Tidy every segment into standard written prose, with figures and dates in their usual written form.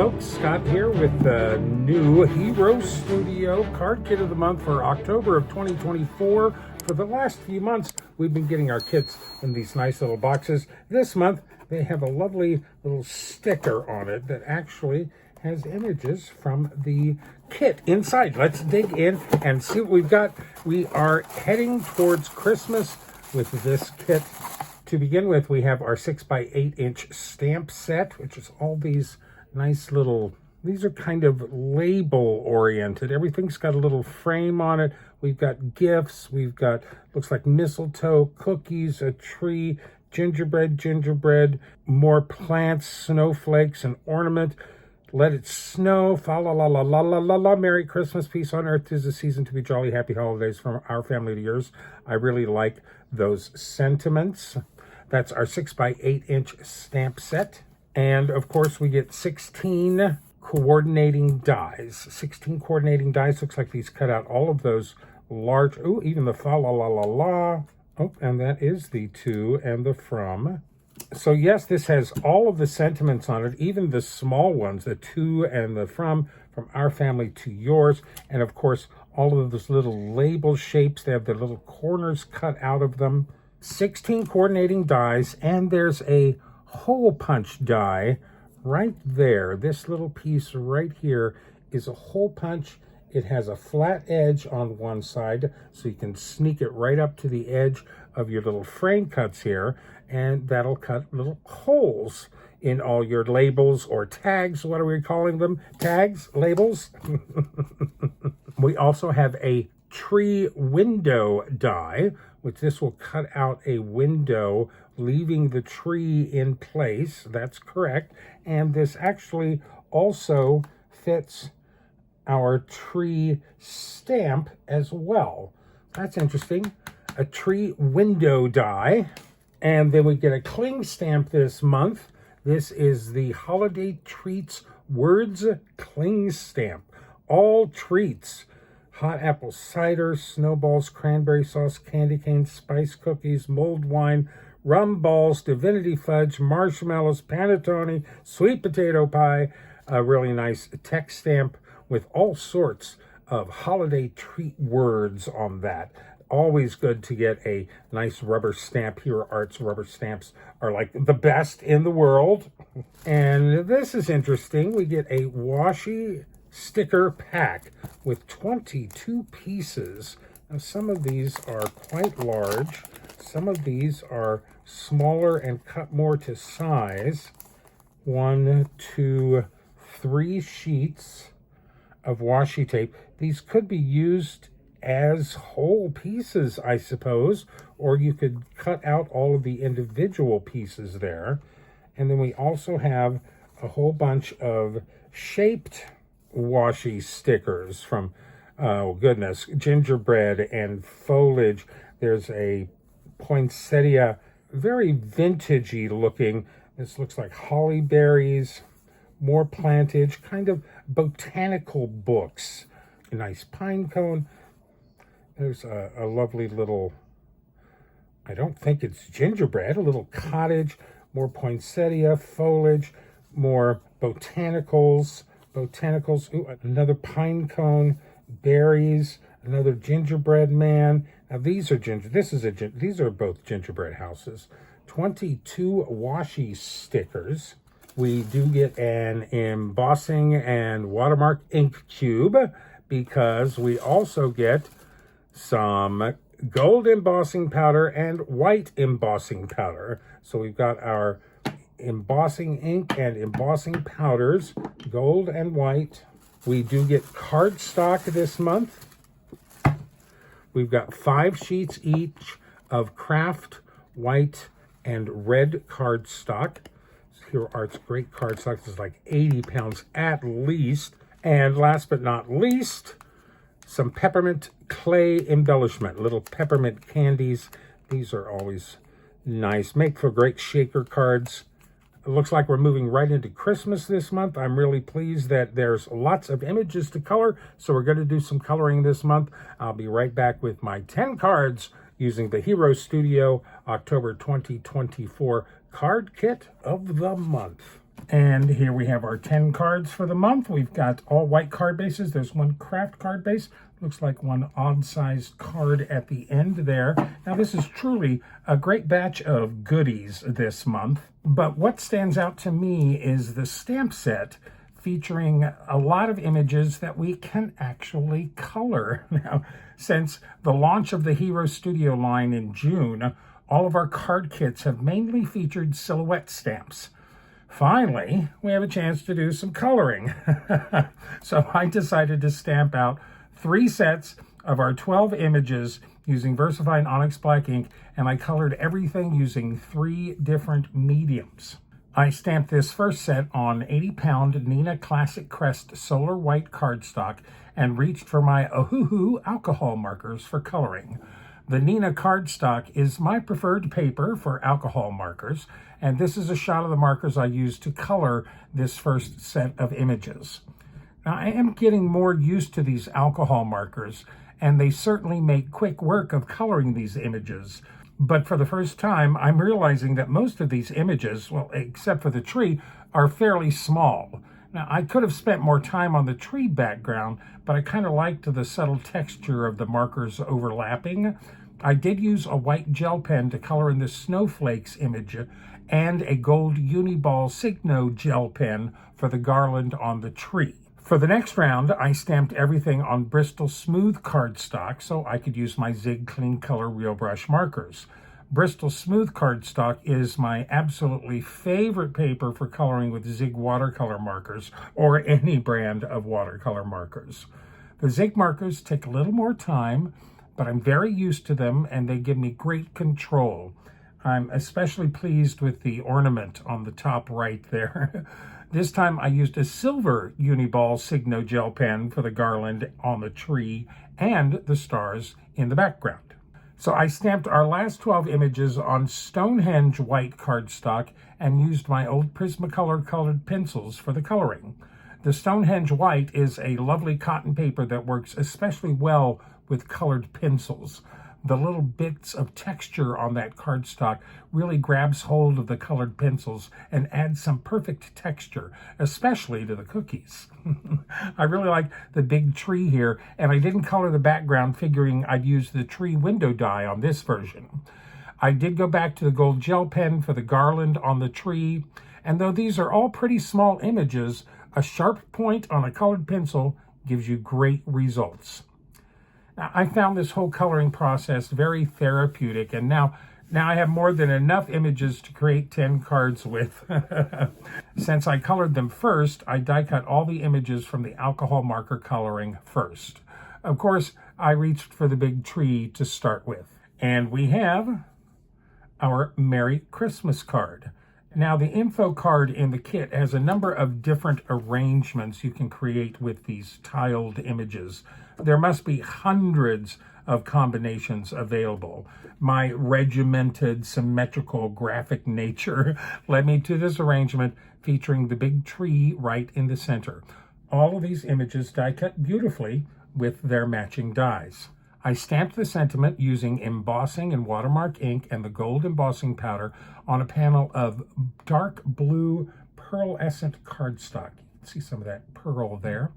folks, Scott here with the new Hero Studio card kit of the month for October of 2024. For the last few months, we've been getting our kits in these nice little boxes. This month, they have a lovely little sticker on it that actually has images from the kit inside. Let's dig in and see what we've got. We are heading towards Christmas with this kit. To begin with, we have our 6x8" stamp set, which is all these nice little, these are kind of label oriented. Everything's got a little frame on it. We've got gifts, we've got, looks like mistletoe, cookies, a tree, gingerbread, more plants, snowflakes, an ornament. Let it snow, fa la la la la la la la, Merry Christmas, peace on earth, 'tis a season to be jolly, happy holidays from our family to yours. I really like those sentiments. That's our 6x8" stamp set. And of course we get 16 coordinating dies. 16 coordinating dies. Looks like these cut out all of those large, oh, even the fa la la la la. Oh, and that is the to and the from. So yes, this has all of the sentiments on it, even the small ones, the to and the from our family to yours. And of course, all of those little label shapes, they have the little corners cut out of them. 16 coordinating dies, and there's a hole punch die right there. This little piece right here is a hole punch. It has a flat edge on one side, so you can sneak it right up to the edge of your little frame cuts here, and that'll cut little holes in all your labels or tags. What are we calling them? Tags? Labels? We also have a tree window die, which this will cut out a window, leaving the tree in place. That's correct. And this actually also fits our tree stamp as well. That's interesting. A tree window die. And then we get a cling stamp this month. This is the Holiday Treats Words Cling Stamp. All treats. Hot apple cider, snowballs, cranberry sauce, candy canes, spice cookies, mulled wine, rum balls, divinity fudge, marshmallows, panettone, sweet potato pie. A really nice text stamp with all sorts of holiday treat words on that. Always good to get a nice rubber stamp. Hero Arts rubber stamps are like the best in the world. And this is interesting. We get a washi sticker pack with 22 pieces. Now some of these are quite large. Some of these are smaller and cut more to size. 1, 2, 3 sheets of washi tape. These could be used as whole pieces, I suppose, or you could cut out all of the individual pieces there. And then we also have a whole bunch of shaped washi stickers from, oh goodness, gingerbread and foliage. There's a poinsettia, very vintagey looking. This looks like holly berries, more plantage, kind of botanical books. A nice pine cone. There's a lovely little, I don't think it's gingerbread, a little cottage, more poinsettia, foliage, more botanicals. Ooh, another pine cone, berries, another gingerbread man. Now these are these are both gingerbread houses. 22 washi stickers. We do get an embossing and watermark ink cube because we also get some gold embossing powder and white embossing powder. So we've got our embossing ink and embossing powders, gold and white. We do get cardstock this month. We've got 5 sheets each of craft, white, and red cardstock. Hero Arts great cardstock. This is like 80 pounds at least. And last but not least, some peppermint clay embellishment, little peppermint candies. These are always nice. Make for great shaker cards. It looks like we're moving right into Christmas this month. I'm really pleased that there's lots of images to color, so we're going to do some coloring this month. I'll be right back with my 10 cards using the Hero Studio October 2024 card kit of the month. And here we have our 10 cards for the month. We've got all white card bases. There's one craft card base. Looks like one odd-sized card at the end there. Now, this is truly a great batch of goodies this month. But what stands out to me is the stamp set featuring a lot of images that we can actually color. Now, since the launch of the Hero Studio line in June, all of our card kits have mainly featured silhouette stamps. Finally, we have a chance to do some coloring. So I decided to stamp out 3 sets of our 12 images using VersaFine Onyx Black ink, and I colored everything using 3 different mediums. I stamped this first set on 80-pound Nina Classic Crest Solar White cardstock and reached for my Ohuhu alcohol markers for coloring. The Nina cardstock is my preferred paper for alcohol markers, and this is a shot of the markers I used to color this first set of images. Now, I am getting more used to these alcohol markers, and they certainly make quick work of coloring these images. But for the first time, I'm realizing that most of these images, well, except for the tree, are fairly small. Now, I could have spent more time on the tree background, but I kind of liked the subtle texture of the markers overlapping. I did use a white gel pen to color in the snowflakes image and a gold Uniball Signo gel pen for the garland on the tree. For the next round, I stamped everything on Bristol Smooth cardstock so I could use my Zig Clean Color Real Brush markers. Bristol Smooth cardstock is my absolutely favorite paper for coloring with Zig watercolor markers or any brand of watercolor markers. The Zig markers take a little more time, but I'm very used to them and they give me great control. I'm especially pleased with the ornament on the top right there. This time I used a silver Uniball Signo gel pen for the garland on the tree and the stars in the background. So I stamped our last 12 images on Stonehenge white cardstock and used my old Prismacolor colored pencils for the coloring. The Stonehenge white is a lovely cotton paper that works especially well with colored pencils. The little bits of texture on that cardstock really grabs hold of the colored pencils and adds some perfect texture, especially to the cookies. I really like the big tree here, and I didn't color the background figuring I'd use the tree window die on this version. I did go back to the gold gel pen for the garland on the tree, and though these are all pretty small images, a sharp point on a colored pencil gives you great results. I found this whole coloring process very therapeutic, and now I have more than enough images to create 10 cards with. Since I colored them first, I die cut all the images from the alcohol marker coloring first. Of course, I reached for the big tree to start with. And we have our Merry Christmas card. Now, the info card in the kit has a number of different arrangements you can create with these tiled images. There must be hundreds of combinations available. My regimented, symmetrical, graphic nature led me to this arrangement featuring the big tree right in the center. All of these images die cut beautifully with their matching dies. I stamped the sentiment using embossing and watermark ink and the gold embossing powder on a panel of dark blue pearlescent cardstock. You can see some of that pearl there.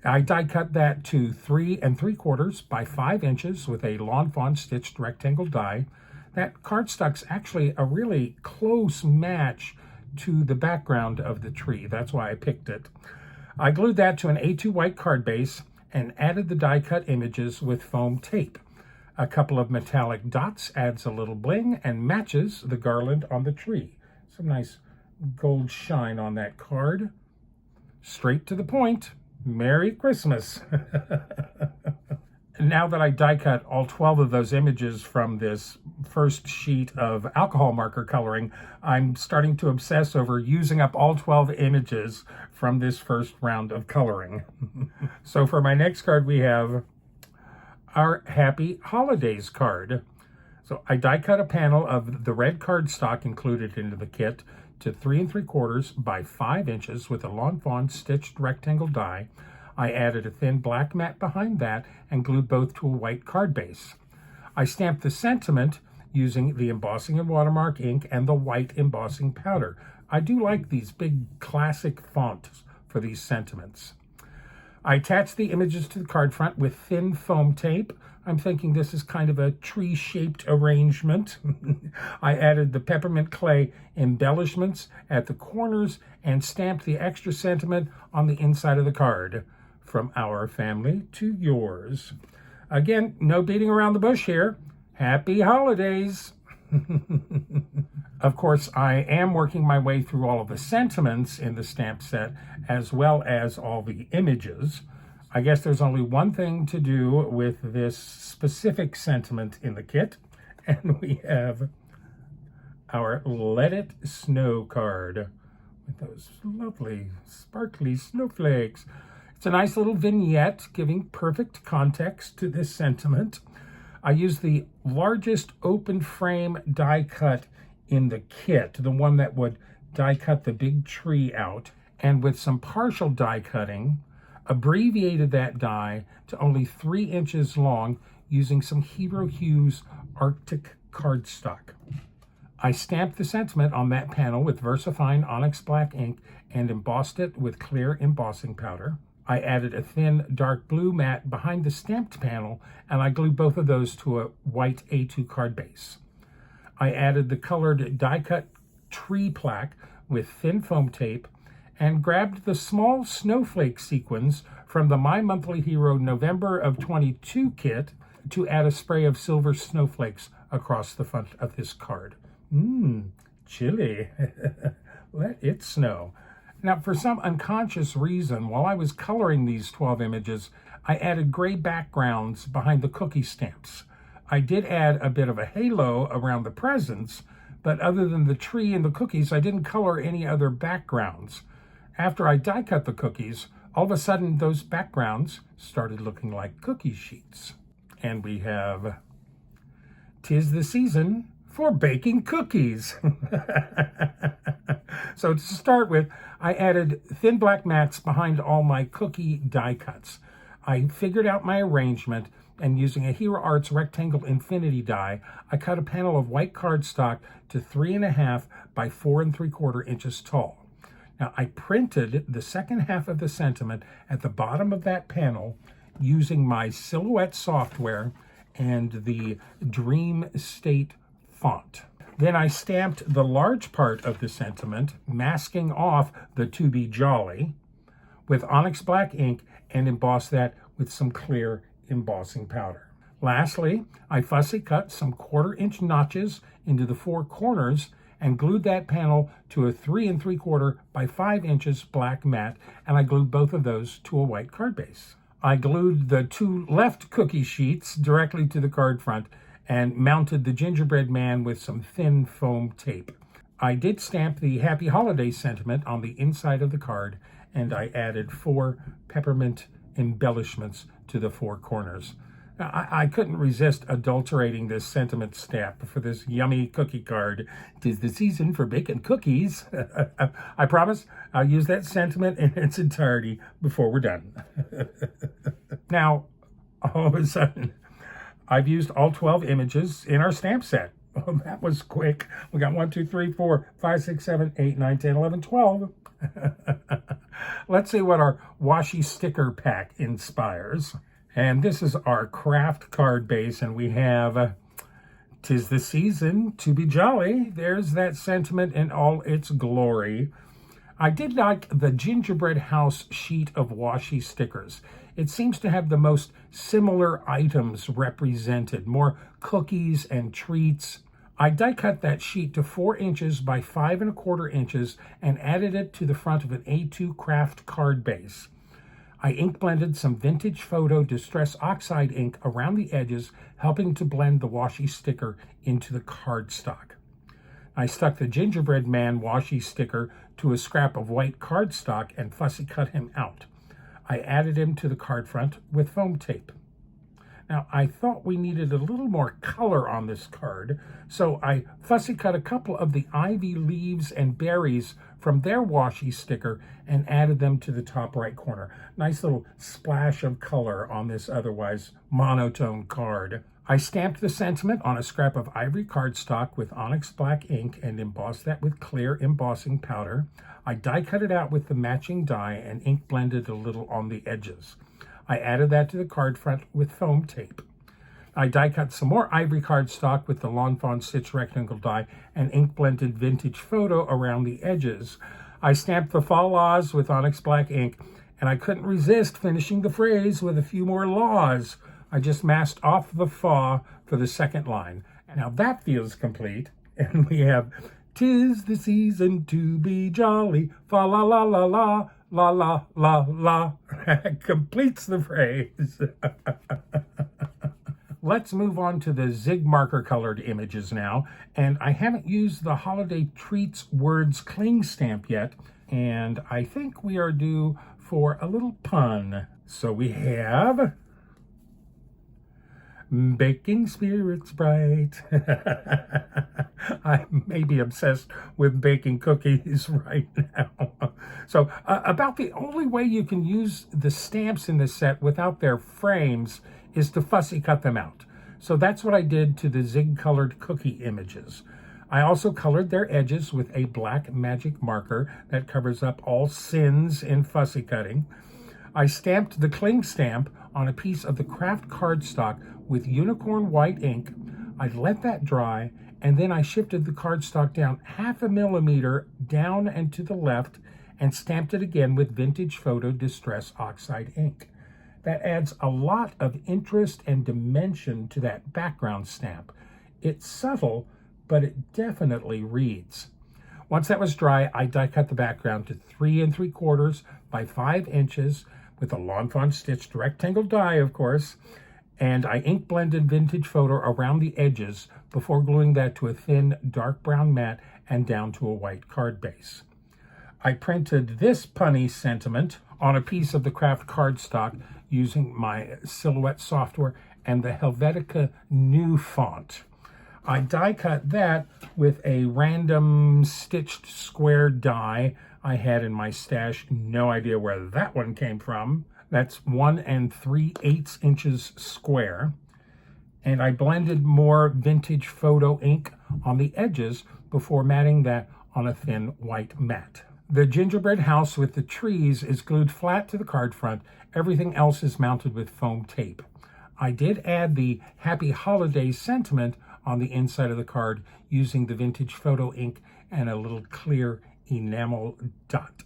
I die cut that to 3 3/4 by 5 inches with a Lawn Fawn stitched rectangle die. That cardstock's actually a really close match to the background of the tree. That's why I picked it. I glued that to an A2 white card base and added the die cut images with foam tape. A couple of metallic dots adds a little bling and matches the garland on the tree. Some nice gold shine on that card. Straight to the point. Merry Christmas. Now that I die cut all 12 of those images from this first sheet of alcohol marker coloring, I'm starting to obsess over using up all 12 images from this first round of coloring. So for my next card, we have our Happy Holidays card. So I die cut a panel of the red cardstock included into the kit to 3 3/4 by 5 inches with a Lawn Fawn stitched rectangle die. I added a thin black mat behind that and glued both to a white card base. I stamped the sentiment using the embossing and watermark ink and the white embossing powder. I do like these big classic fonts for these sentiments. I attached the images to the card front with thin foam tape. I'm thinking this is kind of a tree-shaped arrangement. I added the peppermint clay embellishments at the corners and stamped the extra sentiment on the inside of the card. From our family to yours. Again, no beating around the bush here. Happy holidays. Of course, I am working my way through all of the sentiments in the stamp set, as well as all the images. I guess there's only one thing to do with this specific sentiment in the kit, and we have our Let It Snow card with those lovely sparkly snowflakes. It's a nice little vignette giving perfect context to this sentiment. I used the largest open frame die cut in the kit, the one that would die cut the big tree out, and with some partial die cutting, abbreviated that die to only 3 inches long using some Hero Hues Arctic cardstock. I stamped the sentiment on that panel with VersaFine Onyx Black ink and embossed it with clear embossing powder. I added a thin dark blue mat behind the stamped panel, and I glued both of those to a white A2 card base. I added the colored die-cut tree plaque with thin foam tape and grabbed the small snowflake sequins from the My Monthly Hero November of 22 kit to add a spray of silver snowflakes across the front of this card. Chilly. Let it snow. Now, for some unconscious reason, while I was coloring these 12 images, I added gray backgrounds behind the cookie stamps. I did add a bit of a halo around the presents, but other than the tree and the cookies, I didn't color any other backgrounds. After I die cut the cookies, all of a sudden those backgrounds started looking like cookie sheets. And we have 'Tis the Season for Baking Cookies. So to start with, I added thin black mats behind all my cookie die cuts. I figured out my arrangement, and using a Hero Arts rectangle infinity die, I cut a panel of white cardstock to 3.5 by 4 3/4 inches tall. Now, I printed the second half of the sentiment at the bottom of that panel using my Silhouette software and the Dream State font. Then I stamped the large part of the sentiment, masking off the To Be Jolly, with Onyx Black ink and embossed that with some clear embossing powder. Lastly, I fussy cut some 1/4 inch notches into the 4 corners and glued that panel to a 3 3/4 by 5 inches black mat, and I glued both of those to a white card base. I glued the 2 left cookie sheets directly to the card front and mounted the gingerbread man with some thin foam tape. I did stamp the Happy Holiday sentiment on the inside of the card, and I added 4 peppermint embellishments to the 4 corners. Now, I couldn't resist adulterating this sentiment stamp for this yummy cookie card. 'Tis the season for baking cookies. I promise I'll use that sentiment in its entirety before we're done. Now, all of a sudden, I've used all 12 images in our stamp set. Oh, that was quick. We got 1, 2, 3, 4, 5, 6, 7, 8, 9, 10, 11, 12. Let's see what our washi sticker pack inspires. And this is our craft card base, and we have 'Tis the Season to Be Jolly. There's that sentiment in all its glory. I did like the gingerbread house sheet of washi stickers. It seems to have the most similar items represented, more cookies and treats. I die cut that sheet to 4 inches by 5 1/4 inches and added it to the front of an A2 craft card base. I ink blended some vintage photo Distress Oxide ink around the edges, helping to blend the washi sticker into the cardstock. I stuck the gingerbread man washi sticker to a scrap of white cardstock and fussy cut him out. I added him to the card front with foam tape. Now, I thought we needed a little more color on this card, so I fussy cut a couple of the ivy leaves and berries from their washi sticker and added them to the top right corner. Nice little splash of color on this otherwise monotone card. I stamped the sentiment on a scrap of ivory cardstock with onyx black ink and embossed that with clear embossing powder. I die cut it out with the matching die and ink blended a little on the edges. I added that to the card front with foam tape. I die cut some more ivory cardstock with the Lawn Fawn stitch rectangle die and ink blended vintage photo around the edges. I stamped the fa laws with onyx black ink, and I couldn't resist finishing the phrase with a few more laws. I just masked off the fa for the second line. Now that feels complete, and we have, "'Tis the season to be jolly, fa la la la la, la la la la." Completes the phrase. Let's move on to the Zig marker colored images now. And I haven't used the Holiday Treats Words Cling stamp yet, and I think we are due for a little pun. So we have baking spirits bright. I may be obsessed with baking cookies right now. So about the only way you can use the stamps in this set without their frames is to fussy cut them out. So that's what I did to the Zig colored cookie images. I also colored their edges with a black magic marker that covers up all sins in fussy cutting. I stamped the cling stamp on a piece of the craft cardstock with unicorn white ink. I let that dry, and then I shifted the cardstock down 1/2 millimeter down and to the left and stamped it again with Vintage Photo Distress Oxide ink. That adds a lot of interest and dimension to that background stamp. It's subtle, but it definitely reads. Once that was dry, I die cut the background to 3 3/4 by 5 inches with a Lawn Fawn stitched rectangle die, of course, and I ink blended Vintage Photo around the edges before gluing that to a thin dark brown mat and down to a white card base. I printed this punny sentiment on a piece of the craft cardstock using my Silhouette software and the Helvetica New font. I die cut that with a random stitched square die I had in my stash. No idea where that one came from. That's 1 3/8 inches square. And I blended more Vintage Photo ink on the edges before matting that on a thin white mat. The gingerbread house with the trees is glued flat to the card front. Everything else is mounted with foam tape. I did add the Happy Holidays sentiment on the inside of the card using the Vintage Photo ink and a little clear enamel dot.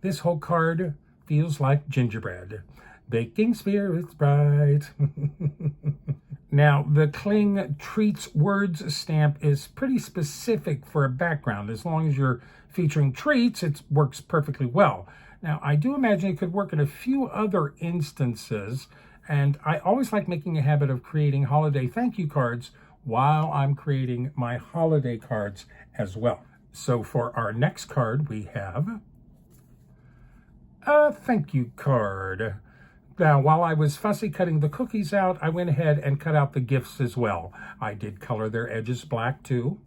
This whole card feels like gingerbread. Baking spirits bright. Now, the Cling Treats Words stamp is pretty specific for a background. As long as you're featuring treats, it works perfectly well. Now, I do imagine it could work in a few other instances, and I always like making a habit of creating holiday thank you cards while I'm creating my holiday cards as well. So for our next card, we have a thank you card. Now, while I was fussy cutting the cookies out, I went ahead and cut out the gifts as well. I did color their edges black too.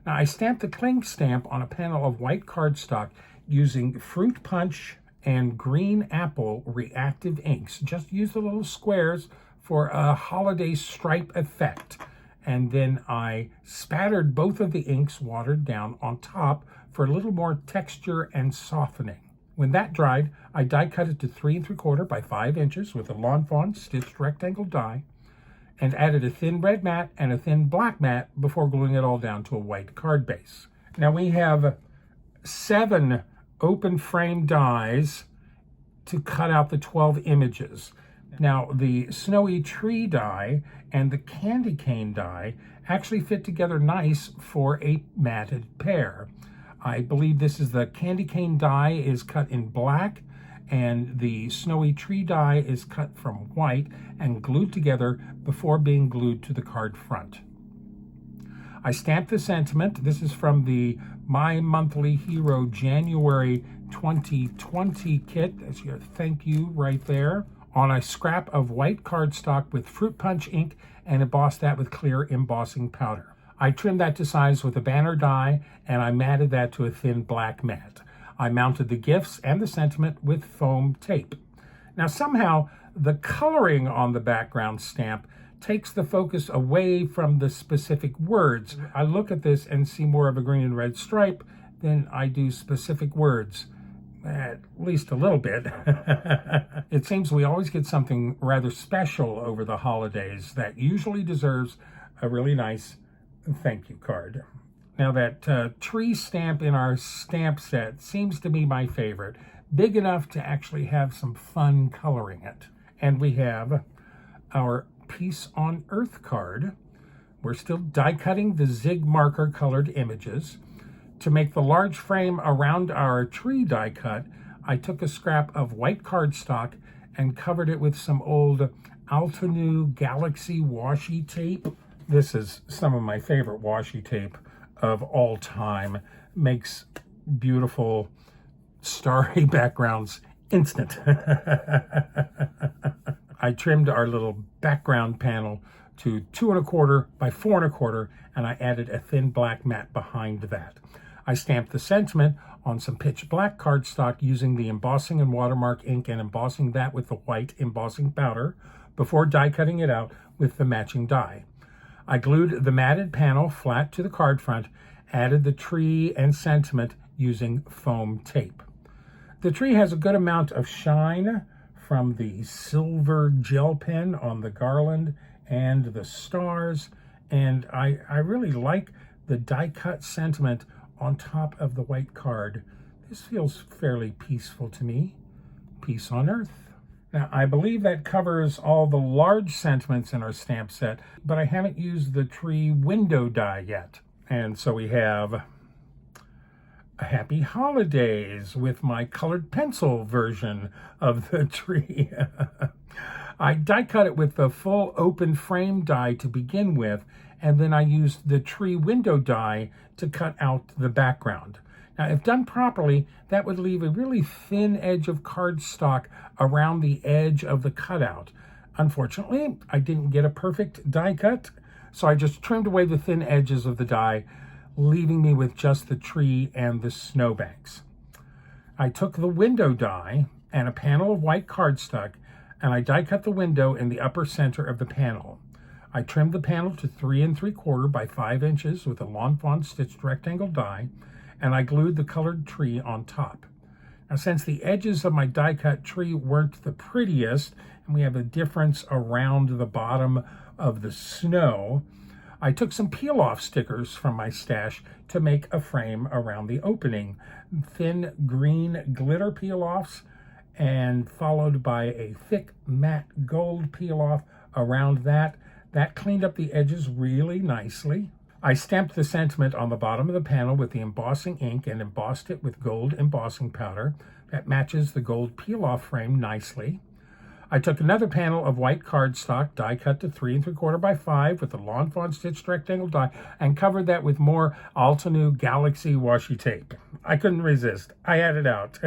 Now, I stamped the Cling stamp on a panel of white cardstock using Fruit Punch and Green Apple reactive inks. Just use the little squares for a holiday stripe effect. And then I spattered both of the inks watered down on top for a little more texture and softening. When that dried, I die cut it to 3 3/4 by 5 inches with a Lawn Fawn stitched rectangle die and added a thin red mat and a thin black mat before gluing it all down to a white card base. Now we have 7 open frame dies to cut out the 12 images. Now the Snowy Tree die and the Candy Cane die actually fit together nice for a matted pair. I believe this is the Candy Cane die is cut in black and the Snowy Tree die is cut from white and glued together before being glued to the card front. I stamped the sentiment. This is from the My Monthly Hero January 2020 kit. That's your thank you right there. On a scrap of white cardstock with Fruit Punch ink and embossed that with clear embossing powder. I trimmed that to size with a banner die and I matted that to a thin black mat. I mounted the gifts and the sentiment with foam tape. Now somehow the coloring on the background stamp takes the focus away from the specific words. I look at this and see more of a green and red stripe than I do specific words, at least a little bit. It seems we always get something rather special over the holidays that usually deserves a really nice thank you card. Now that tree stamp in our stamp set seems to be my favorite, big enough to actually have some fun coloring it. And we have our Peace on Earth card. We're still die cutting the zig marker colored images. To make the large frame around our tree die cut, I took a scrap of white cardstock and covered it with some old Altenew Galaxy washi tape. This is some of my favorite washi tape of all time. Makes beautiful starry backgrounds instant. I trimmed our little background panel to 2 1/4 by 4 1/4, and I added a thin black mat behind that. I stamped the sentiment on some pitch black cardstock using the embossing and watermark ink and embossing that with the white embossing powder before die cutting it out with the matching die. I glued the matted panel flat to the card front, added the tree and sentiment using foam tape. The tree has a good amount of shine from the silver gel pen on the garland and the stars, and I really like the die cut sentiment on top of the white card. This feels fairly peaceful to me. Peace on Earth. Now, I believe that covers all the large sentiments in our stamp set, but I haven't used the tree window die yet. And so we have a Happy Holidays with my colored pencil version of the tree. I die cut it with the full open frame die to begin with, and then I used the tree window die to cut out the background. Now, if done properly, that would leave a really thin edge of cardstock around the edge of the cutout. Unfortunately, I didn't get a perfect die cut, so I just trimmed away the thin edges of the die, leaving me with just the tree and the snowbanks. I took the window die and a panel of white cardstock, and I die cut the window in the upper center of the panel. I trimmed the panel to 3 3/4 by 5 inches with a lawn fawn stitched rectangle die, and I glued the colored tree on top. Now, since the edges of my die cut tree weren't the prettiest, and we have a difference around the bottom of the snow, I took some peel-off stickers from my stash to make a frame around the opening. Thin green glitter peel-offs, and followed by a thick matte gold peel-off around that. That cleaned up the edges really nicely. I stamped the sentiment on the bottom of the panel with the embossing ink and embossed it with gold embossing powder. That matches the gold peel-off frame nicely. I took another panel of white cardstock, die cut to 3 3/4 by 5 with a lawn fawn stitched rectangle die, and covered that with more Altenew Galaxy washi tape. I couldn't resist. I had it out.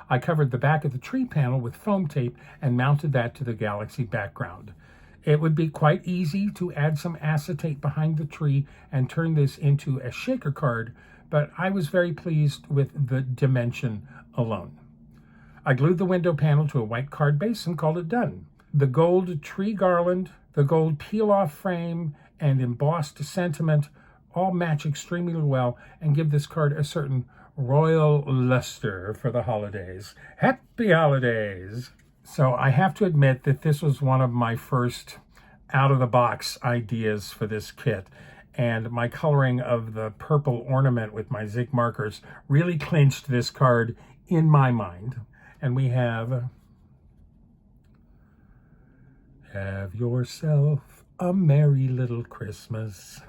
I covered the back of the tree panel with foam tape and mounted that to the Galaxy background. It would be quite easy to add some acetate behind the tree and turn this into a shaker card, but I was very pleased with the dimension alone. I glued the window panel to a white card base and called it done. The gold tree garland, the gold peel-off frame, and embossed sentiment all match extremely well and give this card a certain royal luster for the holidays. Happy holidays! So I have to admit that this was one of my first out-of-the-box ideas for this kit, and my coloring of the purple ornament with my zig markers really clinched this card in my mind. And we have yourself a merry little Christmas.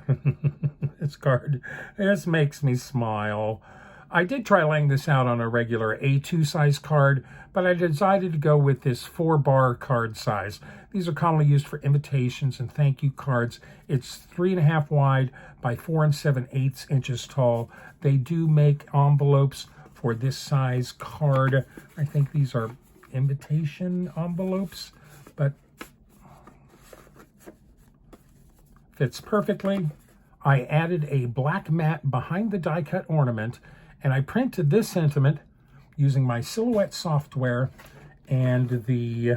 This card just makes me smile. I did try laying this out on a regular A2 size card, but I decided to go with this 4-bar card size. These are commonly used for invitations and thank you cards. It's 3.5 wide by 4 7/8 inches tall. They do make envelopes for this size card. I think these are invitation envelopes, but fits perfectly. I added a black mat behind the die cut ornament, and I printed this sentiment using my Silhouette software and the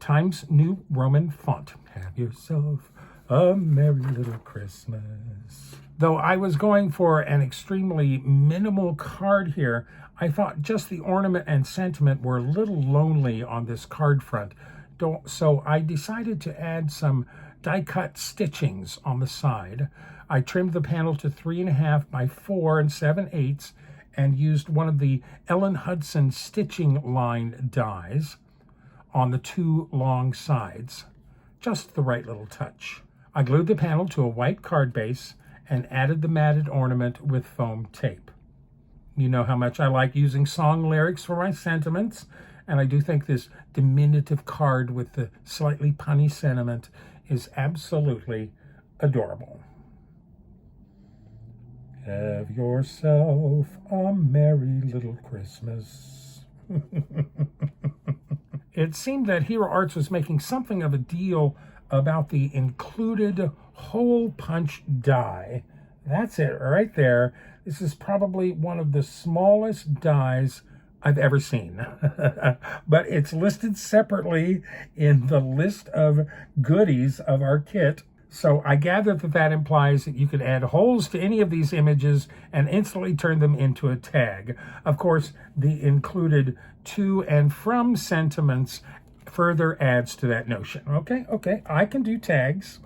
Times New Roman font. Have yourself a merry little Christmas. Though I was going for an extremely minimal card here, I thought just the ornament and sentiment were a little lonely on this card front. So I decided to add some die-cut stitchings on the side. I trimmed the panel to 3.5 by 4 7/8 and used one of the Ellen Hudson stitching line dies on the 2 long sides. Just the right little touch. I glued the panel to a white card base and added the matted ornament with foam tape. You know how much I like using song lyrics for my sentiments, and I do think this diminutive card with the slightly punny sentiment is absolutely adorable. Have yourself a merry little Christmas. It seemed that Hero Arts was making something of a deal about the included hole punch die. That's it right there. This is probably one of the smallest dies I've ever seen. But it's listed separately in the list of goodies of our kit. So I gather that that implies that you could add holes to any of these images and instantly turn them into a tag. Of course, the included to and from sentiments further adds to that notion. Okay, I can do tags.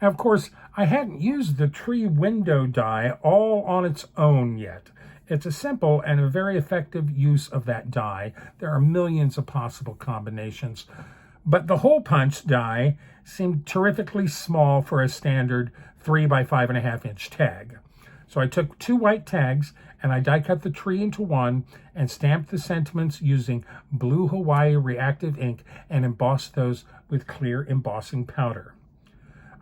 Now, of course, I hadn't used the tree window die all on its own yet. It's a simple and a very effective use of that die. There are millions of possible combinations. But the hole punch die seemed terrifically small for a standard 3 by 5.5 inch tag. So I took 2 white tags and I die cut the tree into 1 and stamped the sentiments using blue Hawaii reactive ink and embossed those with clear embossing powder.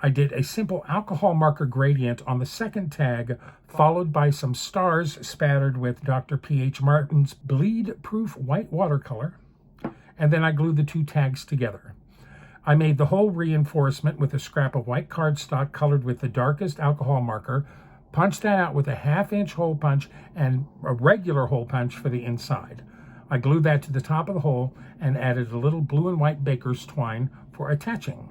I did a simple alcohol marker gradient on the second tag, followed by some stars spattered with Dr. P.H. Martin's bleed-proof white watercolor, and then I glued the 2 tags together. I made the whole reinforcement with a scrap of white cardstock colored with the darkest alcohol marker, punched that out with a 1/2 inch hole punch and a regular hole punch for the inside. I glued that to the top of the hole and added a little blue and white baker's twine for attaching.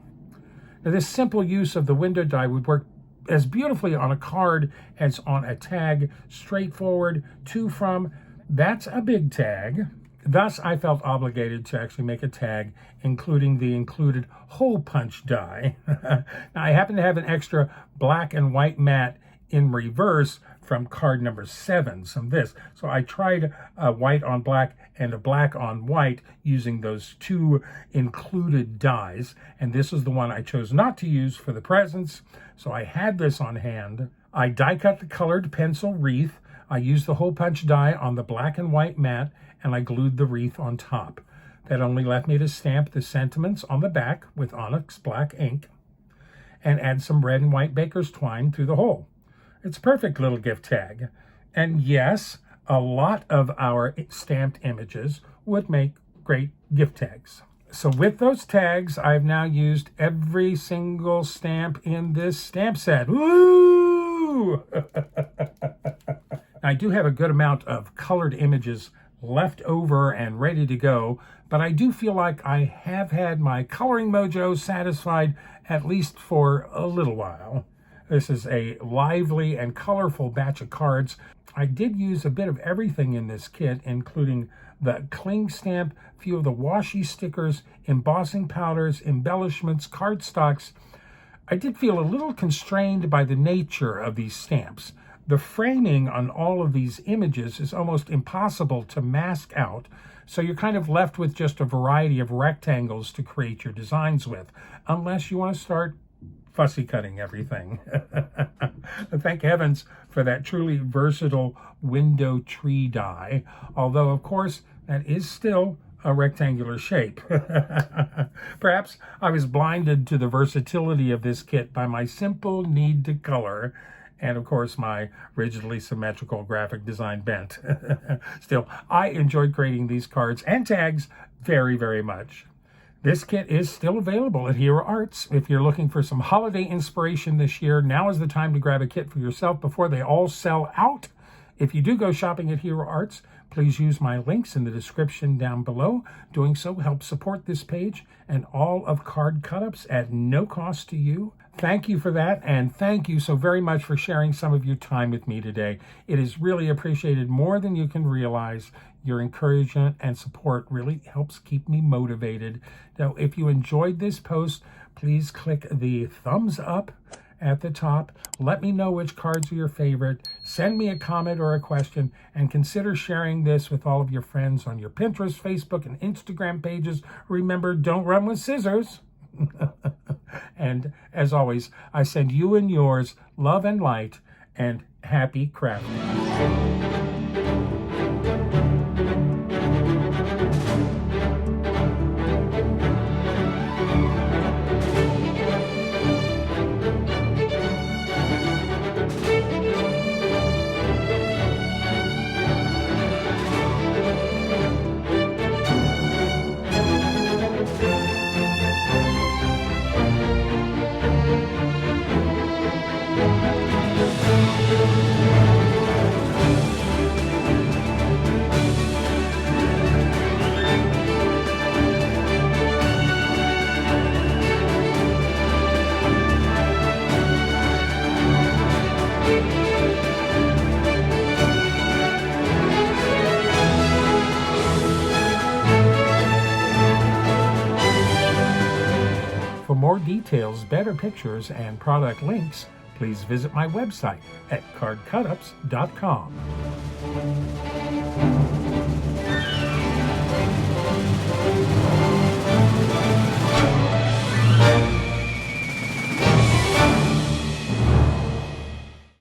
Now, this simple use of the window die would work as beautifully on a card as on a tag, straightforward, to, from. That's a big tag. Thus, I felt obligated to actually make a tag, including the included hole punch die. Now, I happen to have an extra black and white mat in reverse from card number 7 from this. So I tried a white on black and a black on white using those 2 included dies. And this is the one I chose not to use for the presents. So I had this on hand. I die cut the colored pencil wreath. I used the hole punch die on the black and white mat, and I glued the wreath on top. That only left me to stamp the sentiments on the back with onyx black ink and add some red and white baker's twine through the hole. It's a perfect little gift tag. And yes, a lot of our stamped images would make great gift tags. So with those tags, I've now used every single stamp in this stamp set. Woo! I do have a good amount of colored images left over and ready to go, but I do feel like I have had my coloring mojo satisfied at least for a little while. This is a lively and colorful batch of cards. I did use a bit of everything in this kit, including the cling stamp, a few of the washi stickers, embossing powders, embellishments, cardstocks. I did feel a little constrained by the nature of these stamps. The framing on all of these images is almost impossible to mask out, so you're kind of left with just a variety of rectangles to create your designs with, unless you want to start fussy cutting everything. Thank heavens for that truly versatile window tree die, although of course that is still a rectangular shape. Perhaps I was blinded to the versatility of this kit by my simple need to color, and of course my rigidly symmetrical graphic design bent. Still, I enjoyed creating these cards and tags very, very much. This kit is still available at Hero Arts. If you're looking for some holiday inspiration this year, now is the time to grab a kit for yourself before they all sell out. If you do go shopping at Hero Arts, Please use my links in the description down below. Doing so helps support this page and all of Card Cut-ups at no cost to you. Thank you for that, and thank you so very much for sharing some of your time with me today. It is really appreciated more than you can realize. Your encouragement and support really helps keep me motivated. Now, if you enjoyed this post, please click the thumbs up at the top. Let me know which cards are your favorite. Send me a comment or a question, and consider sharing this with all of your friends on your Pinterest, Facebook, and Instagram pages. Remember, don't run with scissors. And as always, I send you and yours love and light, and happy crafting. For more details, better pictures, and product links, please visit my website at CardCut-ups.com.